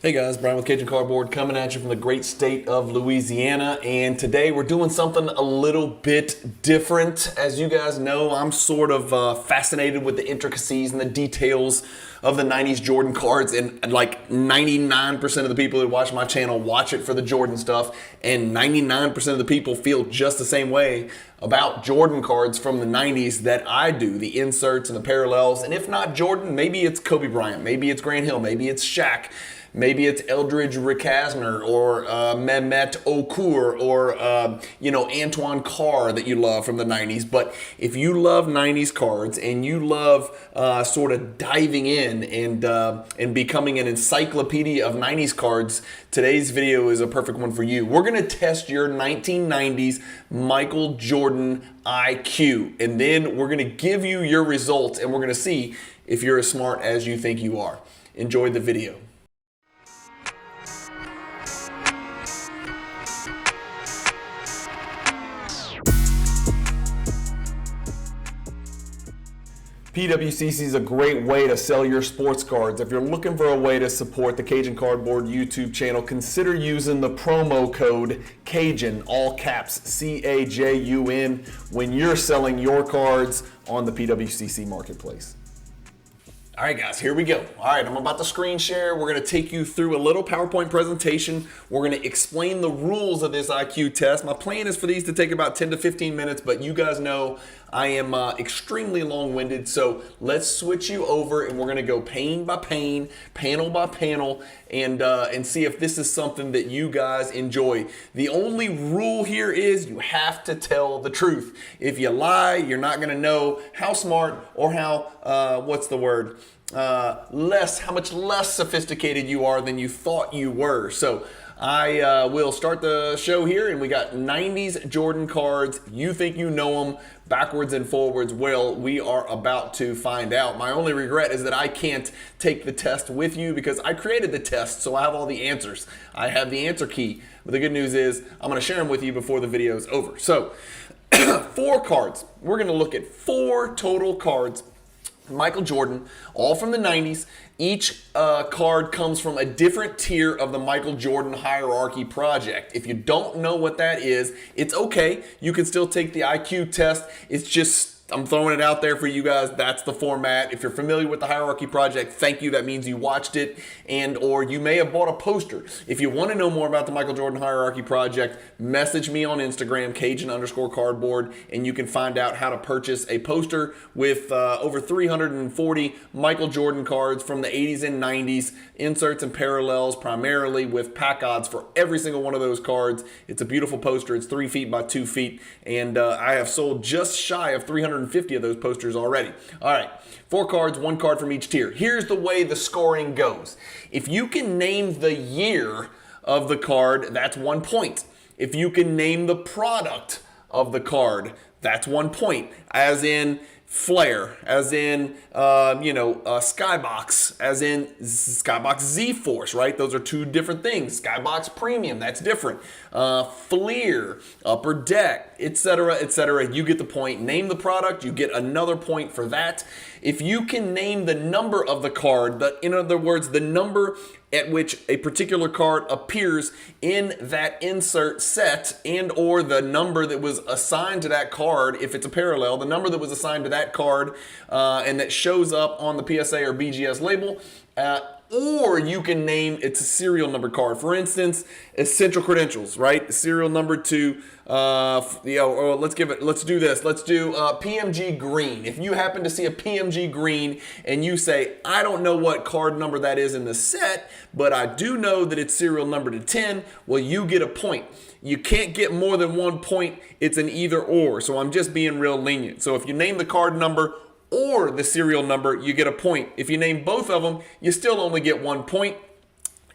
Hey guys, Brian with Cajun Cardboard coming at you from the great state of Louisiana, and today we're doing something a little bit different. As you guys know, I'm sort of fascinated with the intricacies and the details of the 90s Jordan cards, and like 99% of the people that watch my channel watch it for the Jordan stuff, and 99% of the people feel just the same way about Jordan cards from the 90s that I do, the inserts and the parallels. And if not Jordan, maybe it's Kobe Bryant, maybe it's Grant Hill, maybe it's Shaq. Maybe it's Eldridge Ricasner or Mehmet Okur or Antoine Carr that you love from the 90s. But if you love 90s cards and you love sort of diving in and becoming an encyclopedia of 90s cards, today's video is a perfect one for you. We're going to test your 1990s Michael Jordan IQ, and then we're going to give you your results, and we're going to see if you're as smart as you think you are. Enjoy the video. PWCC is a great way to sell your sports cards. If you're looking for a way to support the Cajun Cardboard YouTube channel, consider using the promo code CAJUN, all caps, C-A-J-U-N, when you're selling your cards on the PWCC marketplace. All right, guys, here we go. All right, I'm about to screen share. We're going to take you through a little PowerPoint presentation. We're going to explain the rules of this IQ test. My plan is for these to take about 10 to 15 minutes, but you guys know I am extremely long-winded, so let's switch you over, and we're going to go pane by pane, panel by panel, and see if this is something that you guys enjoy. The only rule here is you have to tell the truth. If you lie, you're not going to know how smart or how, how much less sophisticated you are than you thought you were. So I will start the show here, and we got 90s Jordan cards. You think you know them backwards and forwards. Well, we are about to find out. My only regret is that I can't take the test with you because I created the test, so I have all the answers. I have the answer key. But the good news is I'm going to share them with you before the video is over. So 4 cards. We're going to look at 4 total cards. Michael Jordan, all from the 90s. Each card comes from a different tier of the Michael Jordan hierarchy project. If you don't know what that is, it's okay. You can still take the IQ test. It's just, I'm throwing it out there for you guys. That's the format. If you're familiar with the hierarchy project, thank you. That means you watched it, or you may have bought a poster. If you want to know more about the Michael Jordan hierarchy project, message me on Instagram, Cajun_cardboard, and you can find out how to purchase a poster with over 340 Michael Jordan cards from the 80s and 90s, inserts and parallels, primarily with pack odds for every single one of those cards. It's a beautiful poster. It's 3 feet by 2 feet, and I have sold just shy of 350 of those posters already. All right, 4 cards, 1 card from each tier. Here's the way the scoring goes. If you can name the year of the card, that's 1 point. If you can name the product of the card, that's 1 point. As in Flare, as in Skybox, as in Skybox Z-Force, right? Those are 2 different things. Skybox Premium, that's different. Fleer, Upper Deck, etc., etc. You get the point. Name the product, you get another point for that. If you can name the number of the card, in other words, the number at which a particular card appears in that insert set, and or the number that was assigned to that card, if it's a parallel, the number that was assigned to that card and that shows up on the PSA or BGS label, or you can name it's a serial number card. For instance, essential credentials, right? Serial number to let's do this. Let's do PMG green. If you happen to see a PMG green and you say, I don't know what card number that is in the set, but I do know that it's serial number to 10, well, you get a point. You can't get more than 1 point. It's an either or. So I'm just being real lenient. So if you name the card number or the serial number, you get a point. If you name both of them, you still only get 1 point.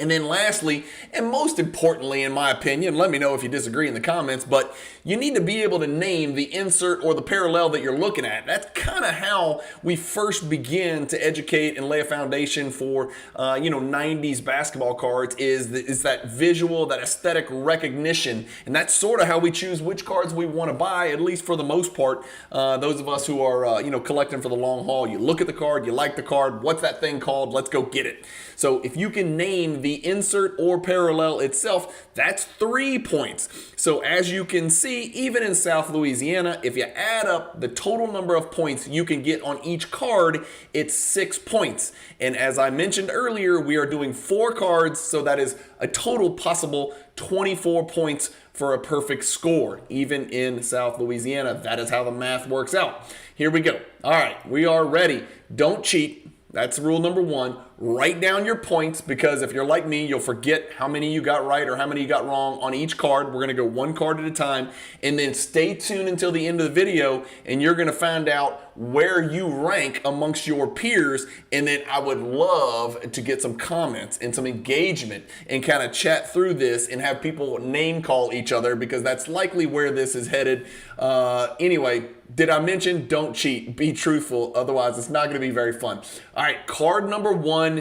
And then lastly, and most importantly, in my opinion, let me know if you disagree in the comments, but you need to be able to name the insert or the parallel that you're looking at. That's kind of how we first begin to educate and lay a foundation for, 90s basketball cards is that visual, that aesthetic recognition. And that's sort of how we choose which cards we want to buy, at least for the most part. Those of us who are, collecting for the long haul, you look at the card, you like the card, what's that thing called? Let's go get it. So if you can name the insert or parallel itself, that's 3 points. So as you can see, even in South Louisiana, if you add up the total number of points you can get on each card, it's 6 points. And as I mentioned earlier, we are doing 4 cards, so that is a total possible 24 points for a perfect score, even in South Louisiana. That is how the math works out. Here we go. All right, we are ready. Don't cheat. That's rule number 1. Write down your points, because if you're like me, you'll forget how many you got right or how many you got wrong on each card. We're going to go 1 card at a time, and then stay tuned until the end of the video, and you're going to find out where you rank amongst your peers. And then I would love to get some comments and some engagement and kind of chat through this and have people name call each other, because that's likely where this is headed. Anyway, did I mention don't cheat? Be truthful. Otherwise, it's not going to be very fun. All right, card number 1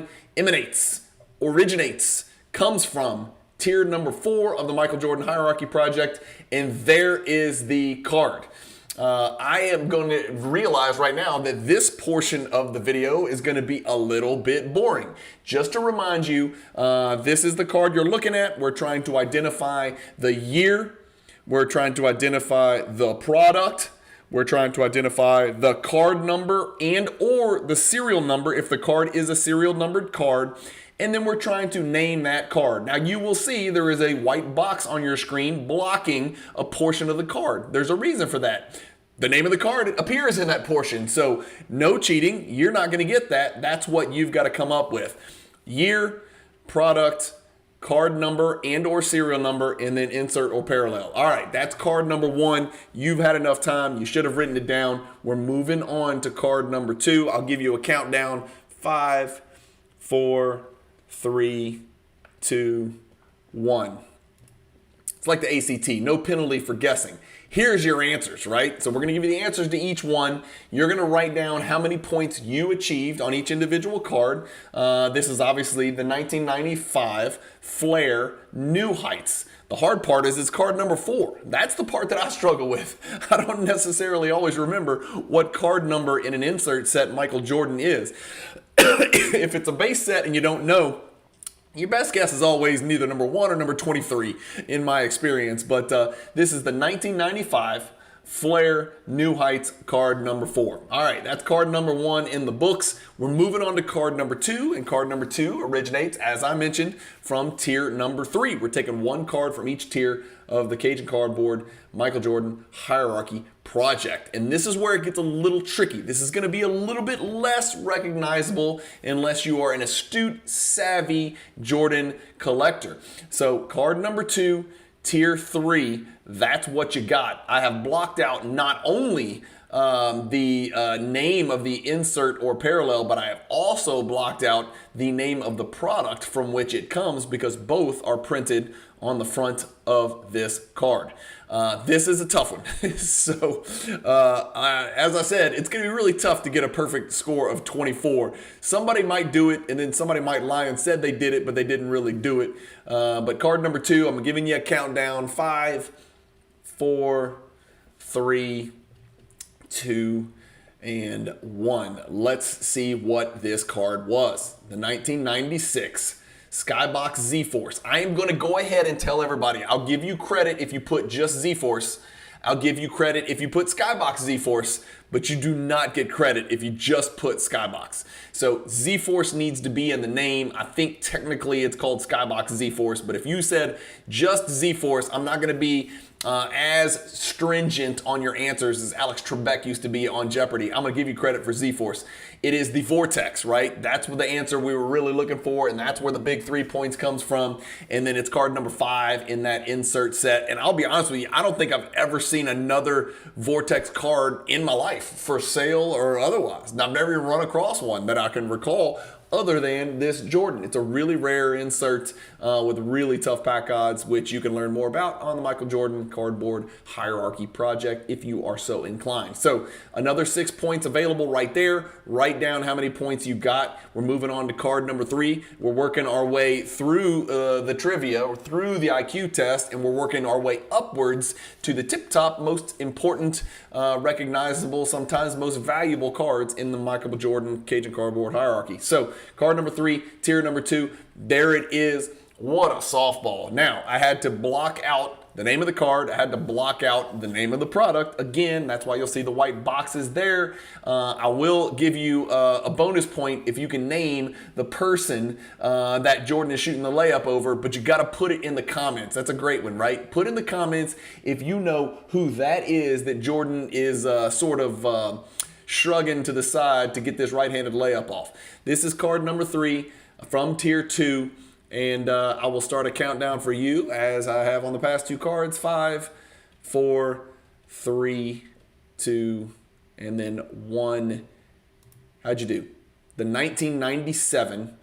originates, comes from tier number 4 of the Michael Jordan Hierarchy Project, and there is the card. I am going to realize right now that this portion of the video is going to be a little bit boring. Just to remind you, this is the card you're looking at. We're trying to identify the year. We're trying to identify the product. We're trying to identify the card number and or the serial number if the card is a serial numbered card. And then we're trying to name that card. Now you will see there is a white box on your screen blocking a portion of the card. There's a reason for that. The name of the card appears in that portion. So no cheating. You're not going to get that. That's what you've got to come up with. Year, product, card number and or serial number, and then insert or parallel. All right, that's card number 1. You've had enough time. You should have written it down. We're moving on to card number 2. I'll give you a countdown. 5, 4, 3, 2, 1. It's like the ACT, no penalty for guessing. Here's your answers, right? So we're going to give you the answers to each one. You're going to write down how many points you achieved on each individual card. This is obviously the 1995 Flair New Heights. The hard part is it's card number 4. That's the part that I struggle with. I don't necessarily always remember what card number in an insert set Michael Jordan is. If it's a base set and you don't know, your best guess is always neither number 1 or number 23 in my experience. But this is the 1995 Flair New Heights card number 4. All right, that's card number 1 in the books. We're moving on to card number 2, and card number 2 originates, as I mentioned, from tier number 3. We're taking 1 card from each tier of the Cajun Cardboard Michael Jordan Hierarchy Project. And this is where it gets a little tricky. This is going to be a little bit less recognizable unless you are an astute, savvy Jordan collector. So card number 2, tier 3, that's what you got. I have blocked out not only the name of the insert or parallel, but I have also blocked out the name of the product from which it comes, because both are printed on the front of this card. This is a tough one. So as I said, it's going to be really tough to get a perfect score of 24. Somebody might do it, and then somebody might lie and said they did it, but they didn't really do it. But card number 2, I'm giving you a countdown. 5, 4, 3, 2, and 1. Let's see what this card was. The 1996 Skybox Z-Force. I am going to go ahead and tell everybody, I'll give you credit if you put just Z-Force. I'll give you credit if you put Skybox Z-Force, but you do not get credit if you just put Skybox. So Z-Force needs to be in the name. I think technically it's called Skybox Z-Force, but if you said just Z-Force, I'm not going to be as stringent on your answers as Alex Trebek used to be on Jeopardy. I'm going to give you credit for Z-Force. It is the Vortex, right? That's what the answer we were really looking for, and that's where the big 3 points comes from. And then it's card number 5 in that insert set. And I'll be honest with you, I don't think I've ever seen another Vortex card in my life for sale or otherwise. I've never even run across one that I can recall other than this Jordan. It's a really rare insert with really tough pack odds, which you can learn more about on the Michael Jordan Cardboard Hierarchy Project if you are so inclined. So another 6 points available right there. Write down how many points you got. We're moving on to card number 3. We're working our way through the trivia or through the IQ test, and we're working our way upwards to the tip-top, most important, recognizable, sometimes most valuable cards in the Michael Jordan Cajun Cardboard Hierarchy. So card number 3, tier number 2, there it is. What a softball. Now, I had to block out the name of the card. I had to block out the name of the product. Again, that's why you'll see the white boxes there. I will give you a bonus point if you can name the person that Jordan is shooting the layup over, but you got to put it in the comments. That's a great one, right? Put in the comments if you know who that is that Jordan is sort of shrugging to the side to get this right-handed layup off. This is card number 3 from tier 2. And I will start a countdown for you as I have on the past 2 cards. 5, 4, 3, 2, and then 1. How'd you do? The 1997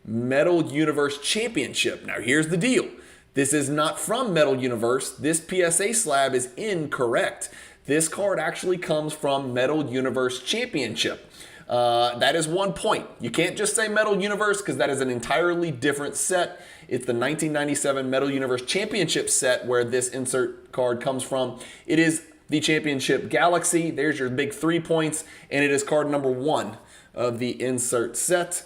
Metal Universe Championship. Now here's the deal. This is not from Metal Universe. This PSA slab is incorrect. This card actually comes from Metal Universe Championship. That is 1 point. You can't just say Metal Universe because that is an entirely different set. It's the 1997 Metal Universe Championship set where this insert card comes from. It is the Championship Galaxy. There's your big 3 points, and it is card number 1 of the insert set.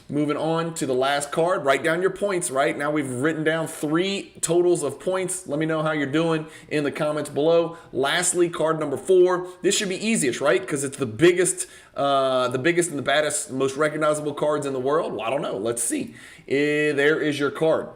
Moving on to the last card. Write down your points, right? Now we've written down 3 totals of points. Let me know how you're doing in the comments below. Lastly, card number 4. This should be easiest, right? Because it's the biggest and the baddest, most recognizable cards in the world. Well, I don't know. Let's see. There is your card.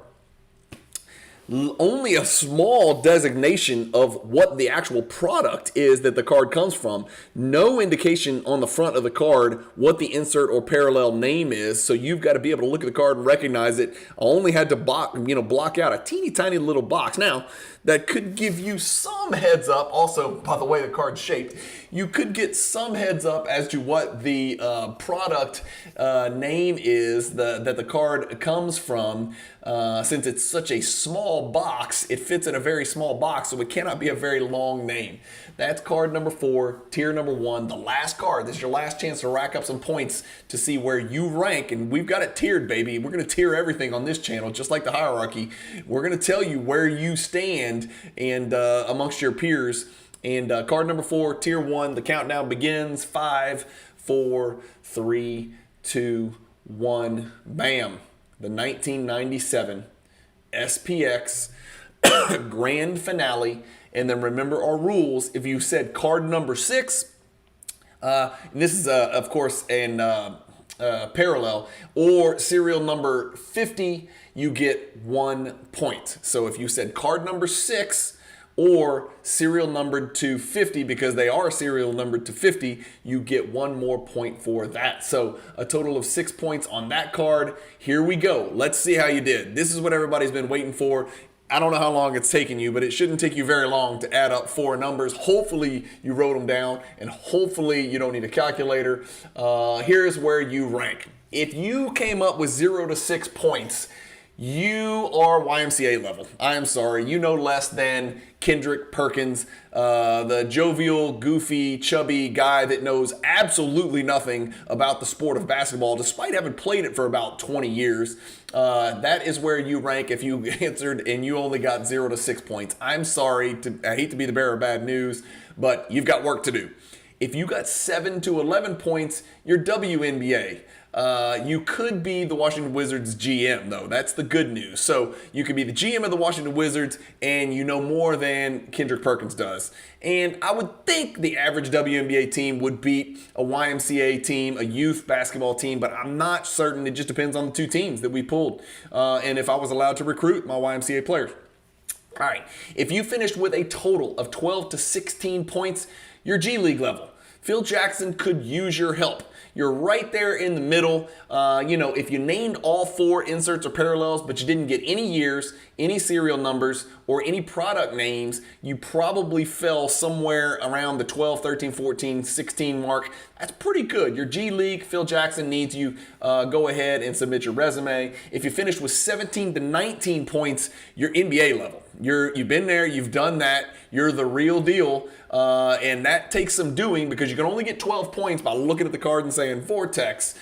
Only a small designation of what the actual product is that the card comes from. No indication on the front of the card what the insert or parallel name is. So you've got to be able to look at the card and recognize it. I only had to block out a teeny tiny little box. Now, that could give you some heads up. Also, by the way the card's shaped, you could get some heads up as to what the product name is that the card comes from. Since it's such a small box, it fits in a very small box, so it cannot be a very long name. That's card number 4, tier number 1, the last card. This is your last chance to rack up some points to see where you rank, and we've got it tiered, baby. We're going to tier everything on this channel, just like the hierarchy. We're going to tell you where you stand and amongst your peers. And card number 4, tier 1, the countdown begins. 5, 4, 3, 2, 1, bam. The 1997 SPX Grand Finale. And then remember our rules. If you said card number 6, this is, of course, an parallel, or serial number 50, you get 1 point. So if you said card number 6, or serial numbered to 50, because they are serial numbered to 50, you get 1 more point for that. So a total of 6 points on that card. Here we go. Let's see how you did. This is what everybody's been waiting for. I don't know how long it's taken you, but it shouldn't take you very long to add up 4 numbers. Hopefully you wrote them down, and hopefully you don't need a calculator. Here's where you rank. If you came up with 0 to 6 points, you are YMCA level. I am sorry. You know less than Kendrick Perkins, the jovial, goofy, chubby guy that knows absolutely nothing about the sport of basketball, despite having played it for about 20 years. That is where you rank if you answered and you only got 0 to 6 points. I'm sorry. I hate to be the bearer of bad news, but you've got work to do. If you got 7 to 11 points, you're WNBA. You could be the Washington Wizards GM, though. That's the good news. So you could be the GM of the Washington Wizards, and you know more than Kendrick Perkins does. And I would think the average WNBA team would beat a YMCA team, a youth basketball team, but I'm not certain. It just depends on the 2 teams that we pulled. And if I was allowed to recruit my YMCA players. All right, if you finished with a total of 12 to 16 points, you're G League level. Phil Jackson could use your help. You're right there in the middle. If you named all 4 inserts or parallels, but you didn't get any years, any serial numbers, or any product names, you probably fell somewhere around the 12, 13, 14, 16 mark. That's pretty good. Your G League, Phil Jackson needs you. Go ahead and submit your resume. If you finished with 17 to 19 points, you're NBA level. You've been there, you've done that, you're the real deal, and that takes some doing because you can only get 12 points by looking at the card and saying Vortex,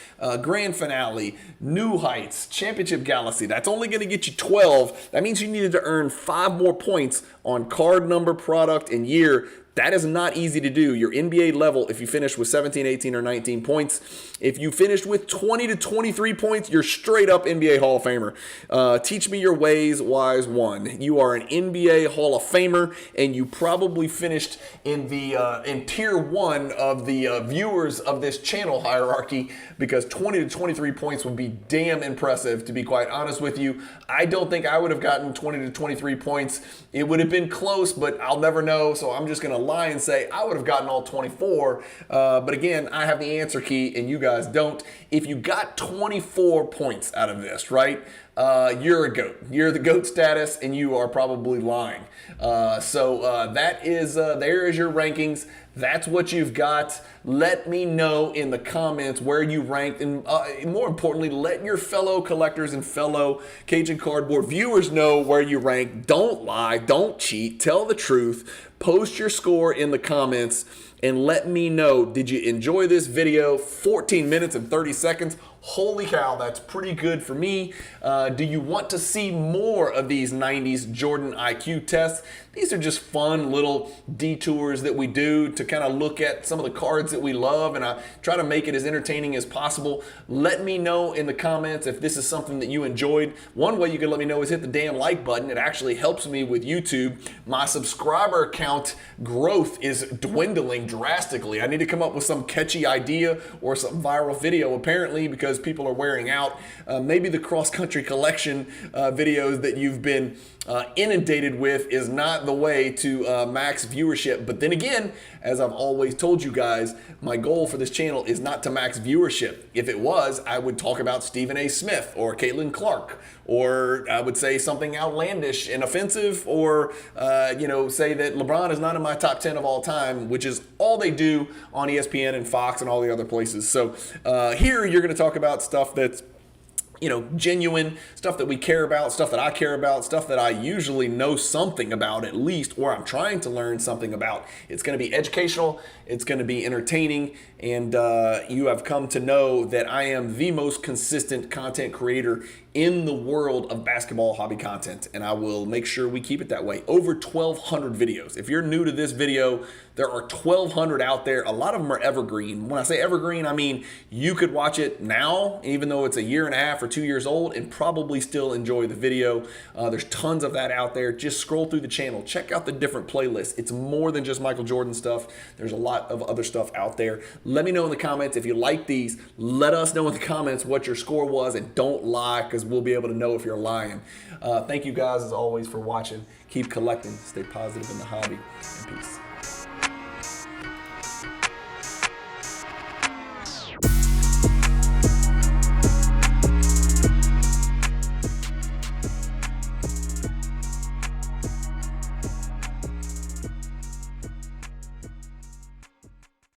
Grand Finale, New Heights, Championship Galaxy. That's only going to get you 12. That means you needed to earn 5 more points on card number, product, and year. That is not easy to do. You're NBA level if you finish with 17, 18, or 19 points. If you finished with 20 to 23 points, you're straight up NBA Hall of Famer. Teach me your ways, wise one. You are an NBA Hall of Famer, and you probably finished in the in tier 1 of the viewers of this channel hierarchy, because 20 to 23 points would be damn impressive, to be quite honest with you. I don't think I would have gotten 20 to 23 points. It would have been close, but I'll never know, so I'm just going to lie and say I would have gotten all 24. But again, I have the answer key, and you guys don't. If you got 24 points out of this, right, you're a GOAT. You're the GOAT status, and you are probably lying. That is, there is your rankings. That's what you've got. Let me know in the comments where you ranked, and more importantly, let your fellow collectors and fellow Cajun Cardboard viewers know where you rank. Don't lie, don't cheat, tell the truth. Post your score in the comments and let me know, did you enjoy this video? 14 minutes and 30 seconds. Holy cow, that's pretty good for me. Do you want to see more of these 90s Jordan IQ tests? These are just fun little detours that we do to kind of look at some of the cards that we love, and I try to make it as entertaining as possible. Let me know in the comments if this is something that you enjoyed. One way you can let me know is hit the damn like button. It actually helps me with YouTube. My subscriber count growth is dwindling drastically. I need to come up with some catchy idea or some viral video, apparently, because people are wearing out. Maybe the cross-country collection videos that you've been inundated with is not the way to max viewership. But then again, as I've always told you guys, my goal for this channel is not to max viewership. If it was, I would talk about Stephen A. Smith or Caitlin Clark, or I would say something outlandish and offensive, or say that LeBron is not in my top 10 of all time, which is all they do on ESPN and Fox and all the other places. So here you're going to talk about stuff that's genuine, stuff that we care about, stuff that I care about, stuff that I usually know something about at least, or I'm trying to learn something about. It's going to be educational, it's going to be entertaining, and you have come to know that I am the most consistent content creator in the world of basketball hobby content, and I will make sure we keep it that way. Over 1,200 videos. If you're new to this video, there are 1,200 out there. A lot of them are evergreen. When I say evergreen, I mean you could watch it now, even though it's a year and a half or 2 years old, and probably still enjoy the video. There's tons of that out there. Just scroll through the channel. Check out the different playlists. It's more than just Michael Jordan stuff. There's a lot of other stuff out there. Let me know in the comments if you like these. Let us know in the comments what your score was, and don't lie, because we'll be able to know if you're lying. Thank you guys, as always, for watching. Keep collecting. Stay positive in the hobby. And peace.